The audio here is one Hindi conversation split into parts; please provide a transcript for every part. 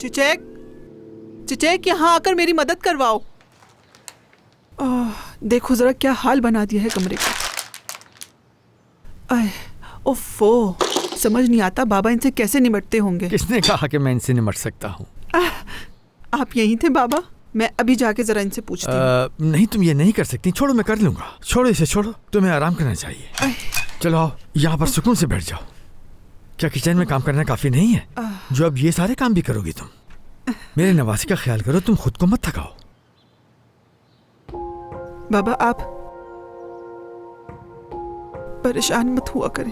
चिचेक, चिचेक यहाँ आकर मेरी मदद करवाओ। देखो जरा क्या हाल बना दिया है कमरे का। ओफो, समझ नहीं आता बाबा इनसे कैसे निपटते होंगे। किसने कहा कि मैं इनसे निपट सकता हूँ? आप यहीं थे बाबा? मैं अभी जाके जरा इनसे पूछती हूँ। नहीं, तुम ये नहीं कर सकती। छोड़ो, मैं कर लूंगा। छोड़ो इसे, छोड़ो। तुम्हें आराम करना चाहिए। चलो आओ, यहाँ पर सुकून से बैठ जाओ। क्या किचन में काम करना काफी नहीं है जो अब ये सारे काम भी करोगी तुम? मेरे नवासी का ख्याल करो, तुम खुद को मत थकाओ। बाबा आप परेशान मत हुआ करें,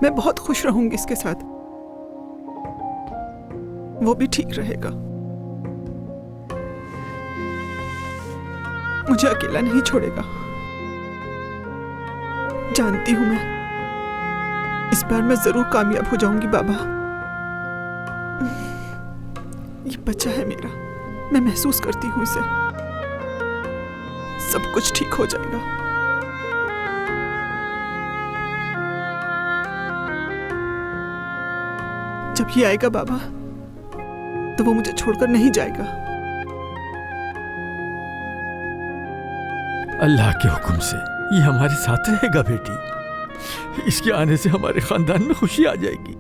मैं बहुत खुश रहूंगी इसके साथ, वो भी ठीक रहेगा। मुझे अकेला नहीं छोड़ेगा, जानती हूं मैं इस बार मैं जरूर कामयाब हो जाऊंगी। बाबा ये बच्चा है मेरा, मैं महसूस करती हूं इसे, सब कुछ ठीक हो जाएगा। जब ये आएगा बाबा तो वो मुझे छोड़कर नहीं जाएगा। अल्लाह के हुक्म से ये हमारे साथ रहेगा बेटी। इसके आने से हमारे खानदान में खुशी आ जाएगी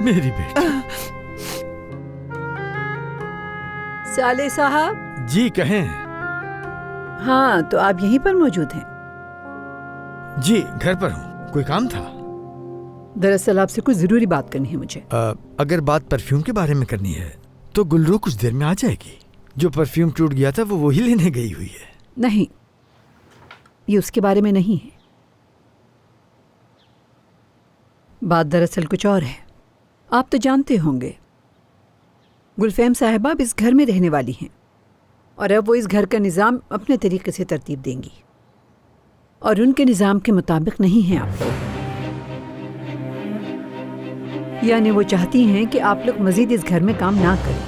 मेरी बेटी। साले साहब जी कहें। हाँ, तो आप यहीं पर मौजूद हैं? जी घर पर हूँ। कोई काम था? दरअसल आपसे कुछ जरूरी बात करनी है मुझे। अगर बात परफ्यूम के बारे में करनी है तो गुलरू कुछ देर में आ जाएगी। जो परफ्यूम टूट गया था वो वही लेने गई हुई है। नहीं, ये उसके बारे में नहीं है। बात दरअसल कुछ और है। आप तो जानते होंगे गुलफैम साहिबा अब इस घर में रहने वाली हैं और अब वो इस घर का निज़ाम अपने तरीके से तरतीब देंगी और उनके निज़ाम के मुताबिक नहीं हैं आप लोग। यानी वो चाहती हैं कि आप लोग मज़ीद इस घर में काम ना करें।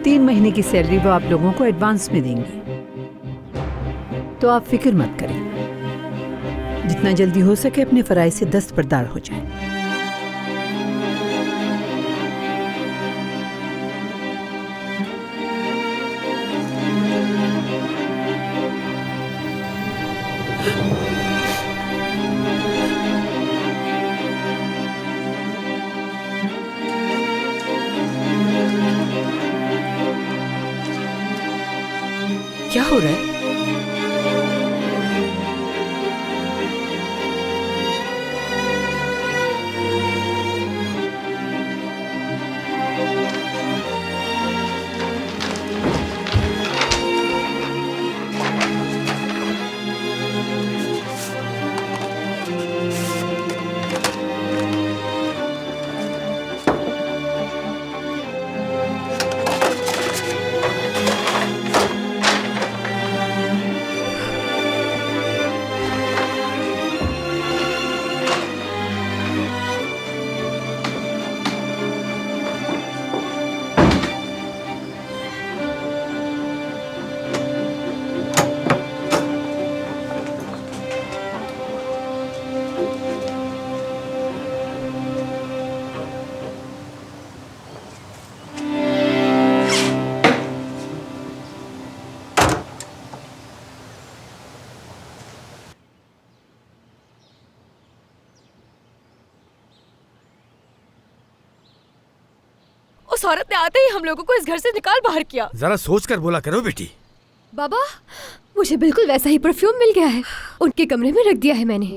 3 महीने की सैलरी वो आप लोगों को एडवांस में देंगी। तो आप फिक्र मत करें, जितना जल्दी हो सके अपने फराइज से दस्तबरदार हो जाएं। क्या हो रहा है? उस औरत ने आते ही हम लोगों को इस घर से निकाल बाहर किया। जरा सोच कर बोला करो बेटी। बाबा, मुझे बिल्कुल वैसा ही परफ्यूम मिल गया है, उनके कमरे में रख दिया है मैंने।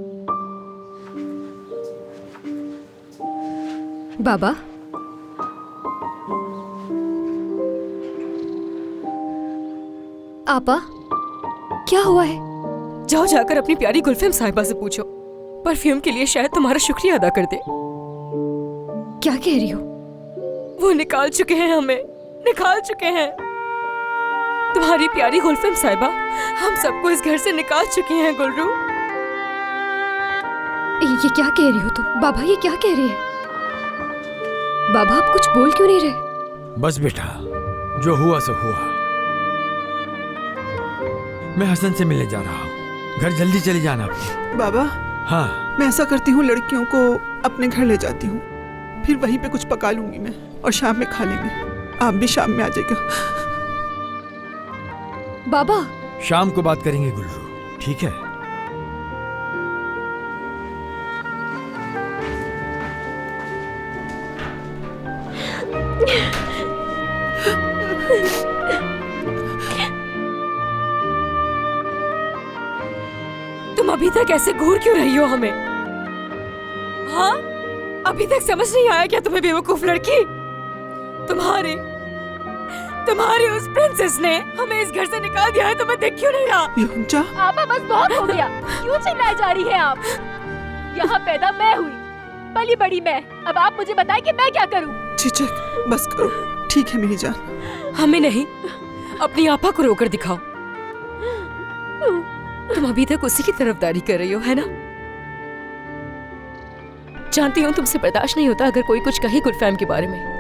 बाबा, आपा, क्या हुआ है? जाओ जाकर अपनी प्यारी गुलफैम साहिबा से पूछो, परफ्यूम के लिए शायद तुम्हारा शुक्रिया अदा कर दे। क्या कह रही हो? वो निकाल चुके हैं, हमें निकाल चुके हैं। तुम्हारी प्यारी गुलफैम साहिबा हम सबको इस घर से निकाल चुके हैं। गुलरू, ये क्या कह रही हो तुम? बाबा, ये क्या कह रही है? बाबा, आप कुछ बोल क्यों नहीं रहे? बस बेटा, जो हुआ सो हुआ। मैं हसन से मिलने जा रहा हूँ, घर जल्दी चले जाना। बाबा, हाँ, मैं ऐसा करती हूँ, लड़कियों को अपने घर ले जाती हूँ, फिर वहीं पे कुछ पका लूंगी मैं और शाम में खा लेंगे। आप भी शाम में आ जाइएगा। बाबा, शाम को बात करेंगे गुल्लू, ठीक है? तुम अभी तक ऐसे घूर क्यों रही हो हमें? हाँ, अभी तक समझ नहीं आया क्या तुम्हें, बेवकूफ लड़की? तुम्हारी उस प्रिंसेस ने हमें इस घर से निकाल दिया है, तुम्हें दिख क्यों नहीं रहा? योंचा, आपा बस बहुत हो गया। क्यों चिल्लाए जा रही है आप? यहाँ पैदा मैं हुई, पली बड़ी मैं। अब आप मुझे बताएं कि मैं क्या करूँ? चिचक बस करो, ठीक है मेरी जान। हमें नहीं, अपनी आपा को रोकर दिखाओ। तुम अभी तक उसी की तरफदारी कर रही हो, है ना? जानती हूँ तुमसे बर्दाश्त नहीं होता अगर कोई कुछ कहे गुलफैम के बारे में।